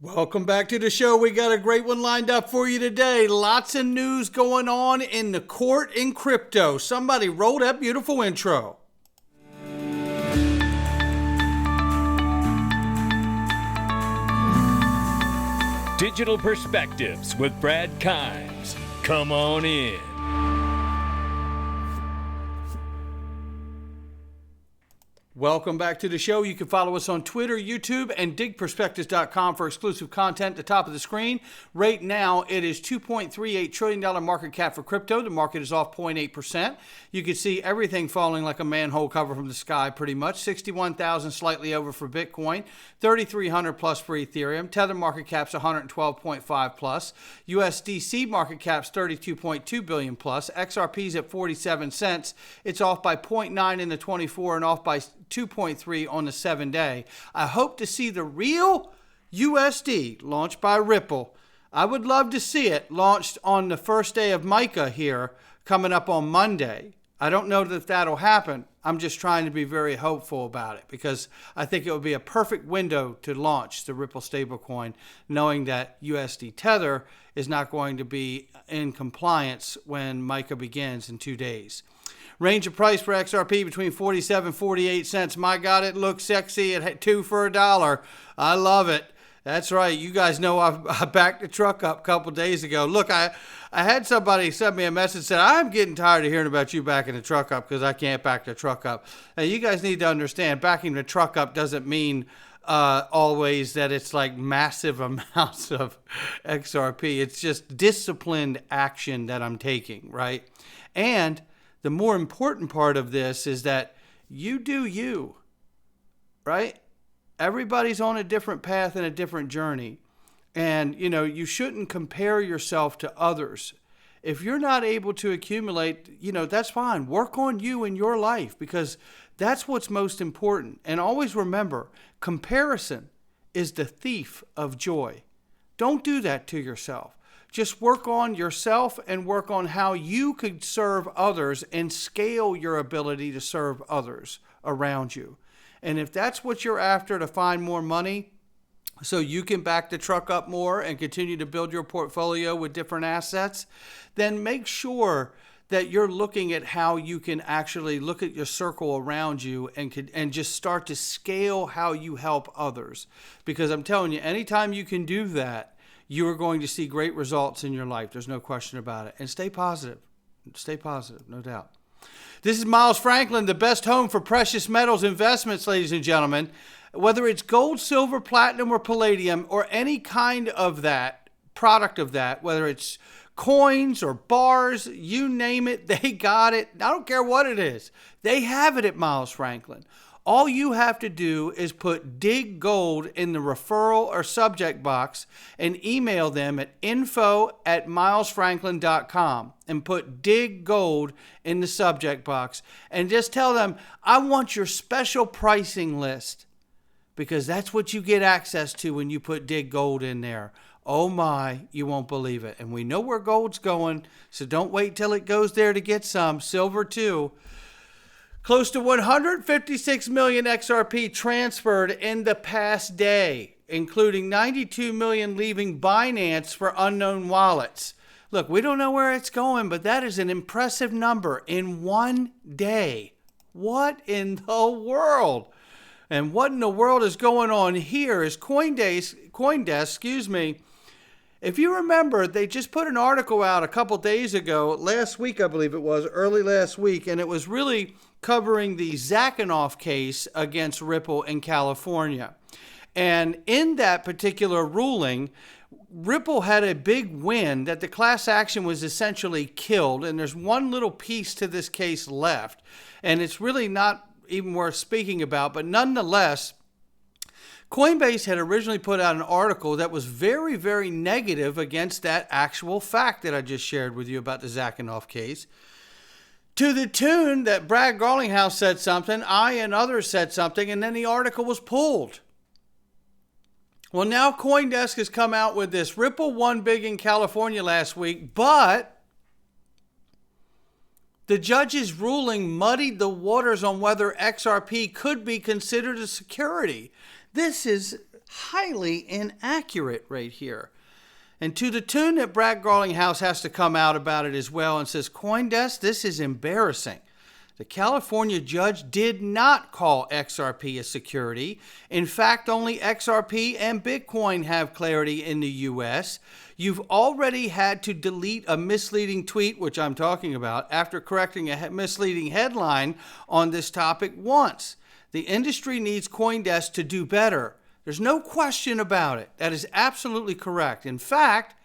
Welcome back to the show. We got a great one lined up for you today. Lots of news going on in the court in crypto. Somebody roll that beautiful intro. Digital Perspectives with Brad Kimes. Come on in. Welcome back to the show. You can follow us on Twitter, YouTube, and digperspectives.com for exclusive content at the top of the screen. Right now, it is $2.38 trillion market cap for crypto. The market is off 0.8%. You can see everything falling like a manhole cover from the sky pretty much. 61,000 slightly over for Bitcoin, 3,300 plus for Ethereum. Tether market cap's 112.5 plus. USDC market cap's 32.2 billion plus. XRP's at 47 cents. It's off by 0.9 in the 24 and off by 2.3 on the 7-day. I hope to see the real USD launched by Ripple. I would love to see it launched on the first day of MICA here coming up on Monday. I don't know if that'll happen. I'm just trying to be very hopeful about it because I think it would be a perfect window to launch the Ripple stablecoin, knowing that USD Tether is not going to be in compliance when MICA begins in 2 days. Range of price for XRP between 47 and 48 cents. My God, it looks sexy at 2 for $1. I love it. That's right. You guys know I backed the truck up a couple days ago. Look, I had somebody send me a message and said, I'm getting tired of hearing about you backing the truck up because I can't back the truck up. Now, you guys need to understand, backing the truck up doesn't mean always that it's like massive amounts of XRP. It's just disciplined action that I'm taking, right? And the more important part of this is that you do you, right? Everybody's on a different path and a different journey. And, you shouldn't compare yourself to others. If you're not able to accumulate, that's fine. Work on you in your life because that's what's most important. And always remember, comparison is the thief of joy. Don't do that to yourself. Just work on yourself and work on how you could serve others and scale your ability to serve others around you. And if that's what you're after to find more money so you can back the truck up more and continue to build your portfolio with different assets, then make sure that you're looking at how you can actually look at your circle around you and just start to scale how you help others. Because I'm telling you, anytime you can do that, you are going to see great results in your life. There's no question about it. And stay positive. Stay positive, no doubt. This is Miles Franklin, the best home for precious metals investments, ladies and gentlemen. Whether it's gold, silver, platinum, or palladium, or any kind of that, product of that, whether it's coins or bars, you name it, they got it. I don't care what it is. They have it at Miles Franklin. All you have to do is put Dig Gold in the referral or subject box and email them at info@milesfranklin.com and put Dig Gold in the subject box and just tell them, I want your special pricing list because that's what you get access to when you put Dig Gold in there. Oh my, you won't believe it. And we know where gold's going, so don't wait till it goes there to get some. Silver too. Close to 156 million XRP transferred in the past day, including 92 million leaving Binance for unknown wallets. Look, we don't know where it's going, but that is an impressive number in one day. What in the world? And what in the world is going on here is CoinDesk, If you remember, they just put an article out a couple days ago, last week I believe it was, early last week, and it was really covering the Zakanoff case against Ripple in California. And in that particular ruling, Ripple had a big win that the class action was essentially killed, and there's one little piece to this case left, and it's really not even worth speaking about, but nonetheless, Coinbase had originally put out an article that was very, very negative against that actual fact that I just shared with you about the Zakanoff case. To the tune that Brad Garlinghouse said something, I and others said something, and then the article was pulled. Well, now CoinDesk has come out with this. Ripple won big in California last week, but the judge's ruling muddied the waters on whether XRP could be considered a security. This is highly inaccurate right here. And to the tune that Brad Garlinghouse has to come out about it as well and says, CoinDesk, this is embarrassing. The California judge did not call XRP a security. In fact, only XRP and Bitcoin have clarity in the U.S. You've already had to delete a misleading tweet, which I'm talking about, after correcting a misleading headline on this topic once. The industry needs CoinDesk to do better. There's no question about it. That is absolutely correct. In fact,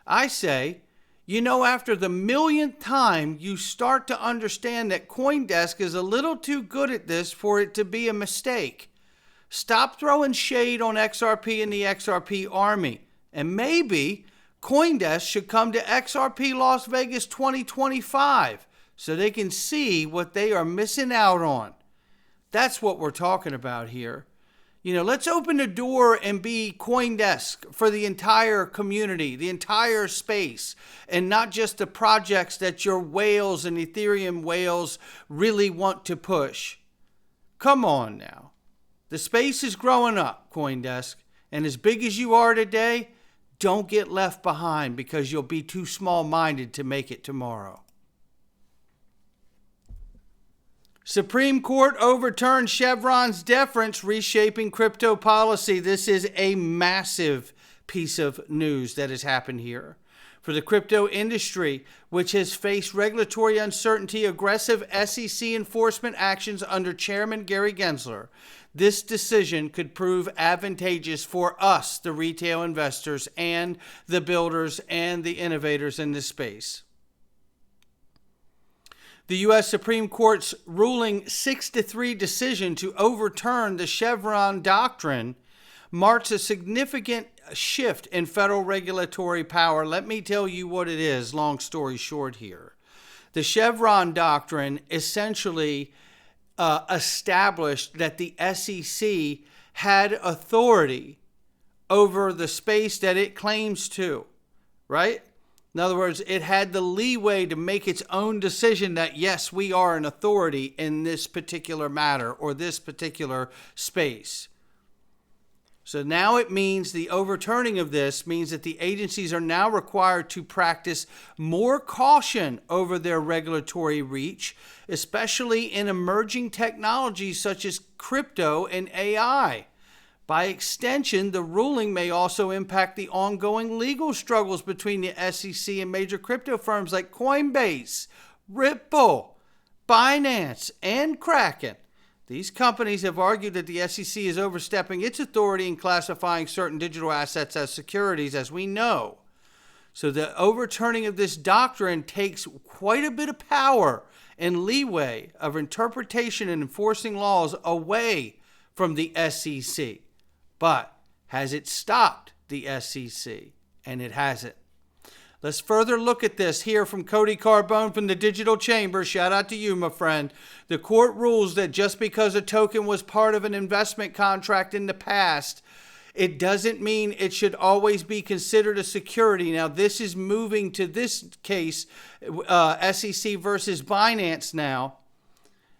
I say, after the millionth time, you start to understand that CoinDesk is a little too good at this for it to be a mistake. Stop throwing shade on XRP and the XRP army. And maybe CoinDesk should come to XRP Las Vegas 2025 so they can see what they are missing out on. That's what we're talking about here. Let's open the door and be CoinDesk for the entire community, the entire space, and not just the projects that your whales and Ethereum whales really want to push. Come on now. The space is growing up, CoinDesk, and as big as you are today, don't get left behind because you'll be too small-minded to make it tomorrow. Supreme Court overturned Chevron's deference, reshaping crypto policy. This is a massive piece of news that has happened here. For the crypto industry, which has faced regulatory uncertainty, aggressive SEC enforcement actions under Chairman Gary Gensler, this decision could prove advantageous for us, the retail investors, and the builders and the innovators in this space. The U.S. Supreme Court's ruling 6-3 decision to overturn the Chevron Doctrine marks a significant shift in federal regulatory power. Let me tell you what it is, long story short here. The Chevron Doctrine essentially established that the SEC had authority over the space that it claims to, right? In other words, it had the leeway to make its own decision that, yes, we are an authority in this particular matter or this particular space. So now it means the overturning of this means that the agencies are now required to practice more caution over their regulatory reach, especially in emerging technologies such as crypto and AI. By extension, the ruling may also impact the ongoing legal struggles between the SEC and major crypto firms like Coinbase, Ripple, Binance, and Kraken. These companies have argued that the SEC is overstepping its authority in classifying certain digital assets as securities, as we know. So the overturning of this doctrine takes quite a bit of power and leeway of interpretation and enforcing laws away from the SEC. But has it stopped the SEC? And it hasn't. Let's further look at this here from Cody Carbone from the Digital Chamber. Shout out to you, my friend. The court rules that just because a token was part of an investment contract in the past, it doesn't mean it should always be considered a security. Now, this is moving to this case, SEC versus Binance now.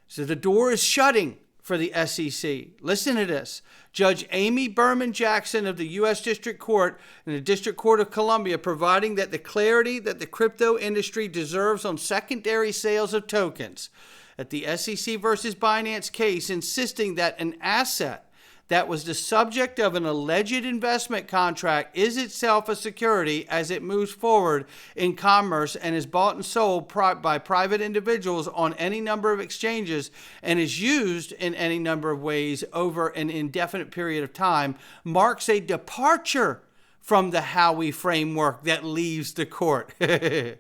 So the door is shutting for the SEC. Listen to this. Judge Amy Berman Jackson of the U.S. District Court and the District Court of Columbia providing that the clarity that the crypto industry deserves on secondary sales of tokens at the SEC versus Binance case, insisting that an asset that was the subject of an alleged investment contract is itself a security as it moves forward in commerce and is bought and sold by private individuals on any number of exchanges and is used in any number of ways over an indefinite period of time, marks a departure from the Howey framework that leaves the court. The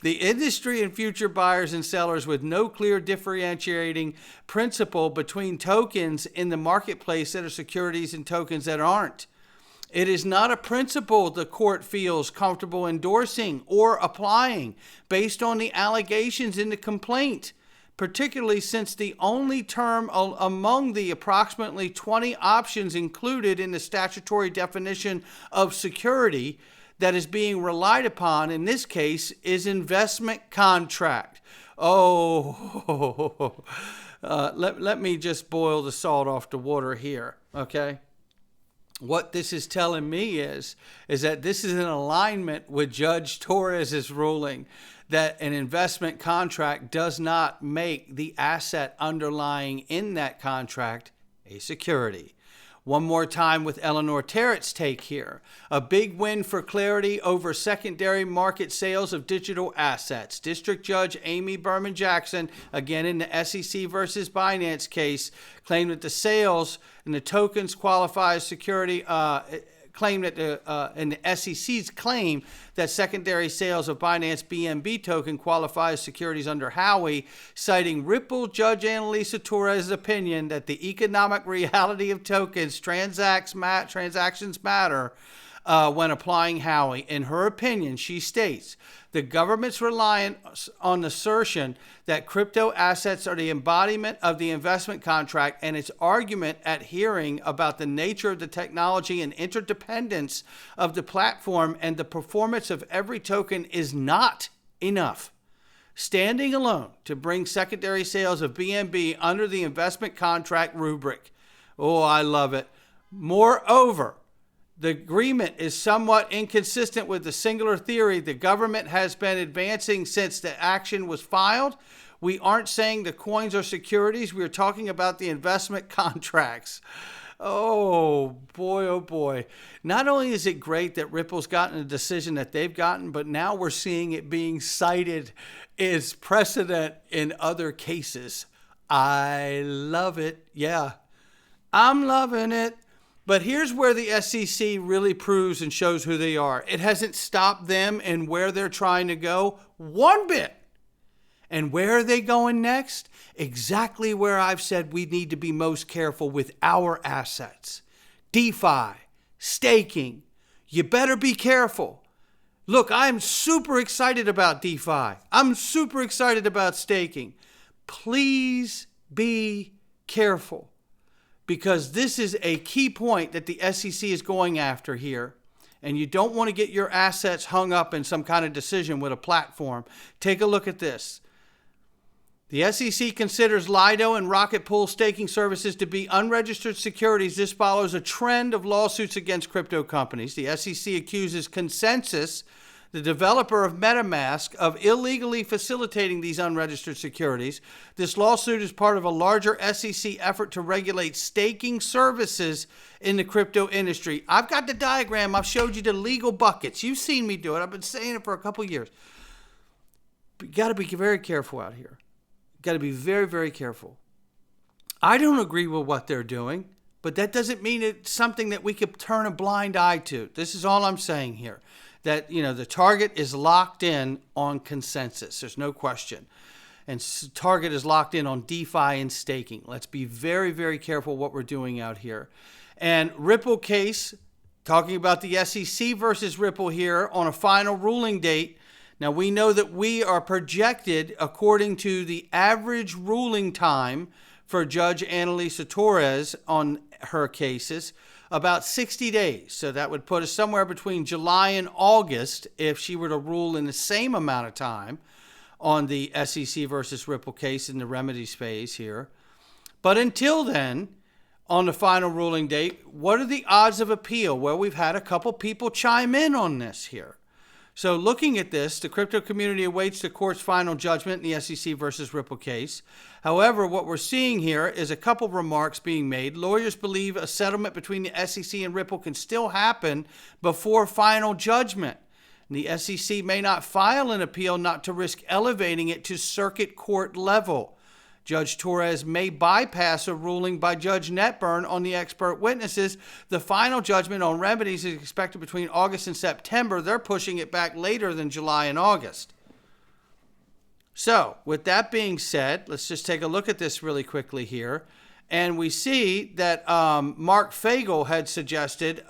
industry and future buyers and sellers with no clear differentiating principle between tokens in the marketplace that are securities and tokens that aren't. It is not a principle the court feels comfortable endorsing or applying based on the allegations in the complaint, particularly since the only term among the approximately 20 options included in the statutory definition of security that is being relied upon in this case is investment contract. Let me just boil the salt off the water here, okay? what this is telling me is that this is in alignment with Judge Torres's ruling that an investment contract does not make the asset underlying in that contract a security. One more time with Eleanor Terrett's take here. A big win for clarity over secondary market sales of digital assets. District Judge Amy Berman Jackson, again in the SEC versus Binance case, claimed that the sales and the tokens qualify as security, claimed that in the SEC's claim that secondary sales of Binance BNB token qualify as securities under Howey, citing Ripple Judge Annalisa Torres' opinion that the economic reality of tokens transactions matter when applying Howey. In her opinion, she states, the government's reliance on the assertion that crypto assets are the embodiment of the investment contract and its argument at hearing about the nature of the technology and interdependence of the platform and the performance of every token is not enough, standing alone, to bring secondary sales of BNB under the investment contract rubric. Oh, I love it. Moreover, the agreement is somewhat inconsistent with the singular theory the government has been advancing since the action was filed. We aren't saying the coins are securities. We are talking about the investment contracts. Oh, boy, oh, boy. Not only is it great that Ripple's gotten a decision that they've gotten, but now we're seeing it being cited as precedent in other cases. I love it. Yeah, I'm loving it. But here's where the SEC really proves and shows who they are. It hasn't stopped them and where they're trying to go one bit. And where are they going next? Exactly where I've said we need to be most careful with our assets. DeFi, staking. You better be careful. Look, I'm super excited about DeFi. I'm super excited about staking. Please be careful. Because this is a key point that the SEC is going after here. And you don't want to get your assets hung up in some kind of decision with a platform. Take a look at this. The SEC considers Lido and Rocket Pool staking services to be unregistered securities. This follows a trend of lawsuits against crypto companies. The SEC accuses Consensus, the developer of MetaMask, of illegally facilitating these unregistered securities. This lawsuit is part of a larger SEC effort to regulate staking services in the crypto industry. I've got the diagram. I've showed you the legal buckets. You've seen me do it. I've been saying it for a couple years. But you got to be very careful out here. Got to be very, very careful. I don't agree with what they're doing, but that doesn't mean it's something that we could turn a blind eye to. This is all I'm saying here. That, the target is locked in on Consensus. There's no question. And target is locked in on DeFi and staking. Let's be very, very careful what we're doing out here. And Ripple case, talking about the SEC versus Ripple here on a final ruling date. Now, we know that we are projected, according to the average ruling time for Judge Annalisa Torres on her cases, about 60 days. So that would put us somewhere between July and August if she were to rule in the same amount of time on the SEC versus Ripple case in the remedies phase here. But until then, on the final ruling date, what are the odds of appeal? Well, we've had a couple people chime in on this here. So looking at this, the crypto community awaits the court's final judgment in the SEC versus Ripple case. However, what we're seeing here is a couple remarks being made. Lawyers believe a settlement between the SEC and Ripple can still happen before final judgment. The SEC may not file an appeal not to risk elevating it to circuit court level. Judge Torres may bypass a ruling by Judge Netburn on the expert witnesses. The final judgment on remedies is expected between August and September. They're pushing it back later than July and August. So, with that being said, let's just take a look at this really quickly here. And we see that Mark Fagel had suggested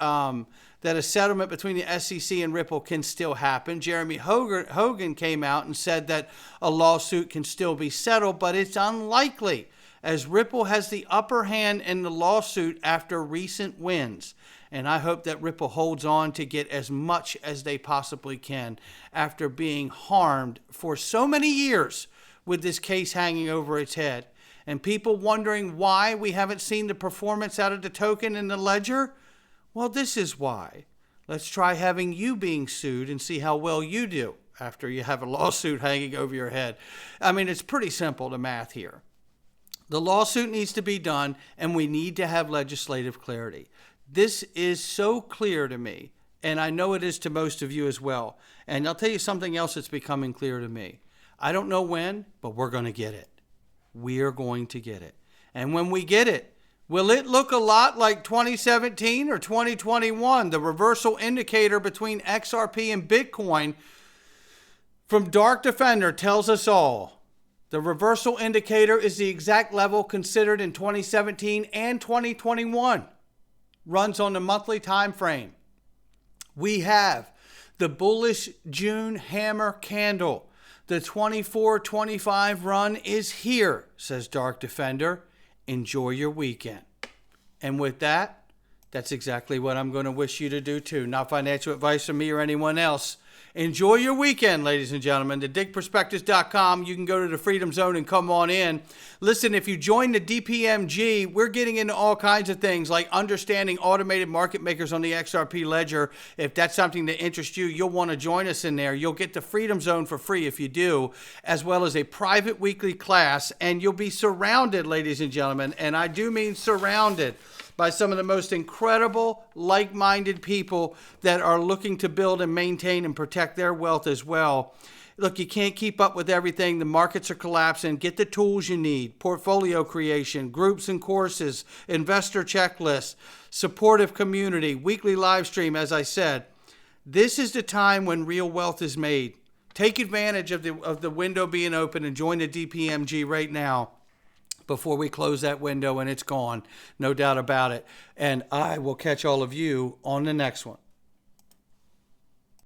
that a settlement between the SEC and Ripple can still happen. Jeremy Hogan came out and said that a lawsuit can still be settled, but it's unlikely, as Ripple has the upper hand in the lawsuit after recent wins. And I hope that Ripple holds on to get as much as they possibly can after being harmed for so many years with this case hanging over its head. And people wondering why we haven't seen the performance out of the token in the ledger. Well, this is why. Let's try having you being sued and see how well you do after you have a lawsuit hanging over your head. I mean, it's pretty simple, the math here. The lawsuit needs to be done, and we need to have legislative clarity. This is so clear to me, and I know it is to most of you as well. And I'll tell you something else that's becoming clear to me. I don't know when, but we're going to get it. We are going to get it. And when we get it, will it look a lot like 2017 or 2021, the reversal indicator between XRP and Bitcoin from Dark Defender tells us all. The reversal indicator is the exact level considered in 2017 and 2021. Runs on the monthly time frame. We have the bullish June hammer candle. The 24-25 run is here, says Dark Defender. Enjoy your weekend. And with that, that's exactly what I'm going to wish you to do too. Not financial advice from me or anyone else. Enjoy your weekend, ladies and gentlemen. The digitalperspectives.com. You can go to the Freedom Zone and come on in. Listen, if you join the DPMG, we're getting into all kinds of things like understanding automated market makers on the XRP ledger. If that's something that interests you, you'll want to join us in there. You'll get the Freedom Zone for free if you do, as well as a private weekly class. And you'll be surrounded, ladies and gentlemen, and I do mean surrounded, by some of the most incredible, like-minded people that are looking to build and maintain and protect their wealth as well. Look, you can't keep up with everything. The markets are collapsing. Get the tools you need. Portfolio creation, groups and courses, investor checklists, supportive community, weekly live stream, as I said. This is the time when real wealth is made. Take advantage of the window being open and join the DPMG right now, before we close that window and it's gone. No doubt about it. And I will catch all of you on the next one.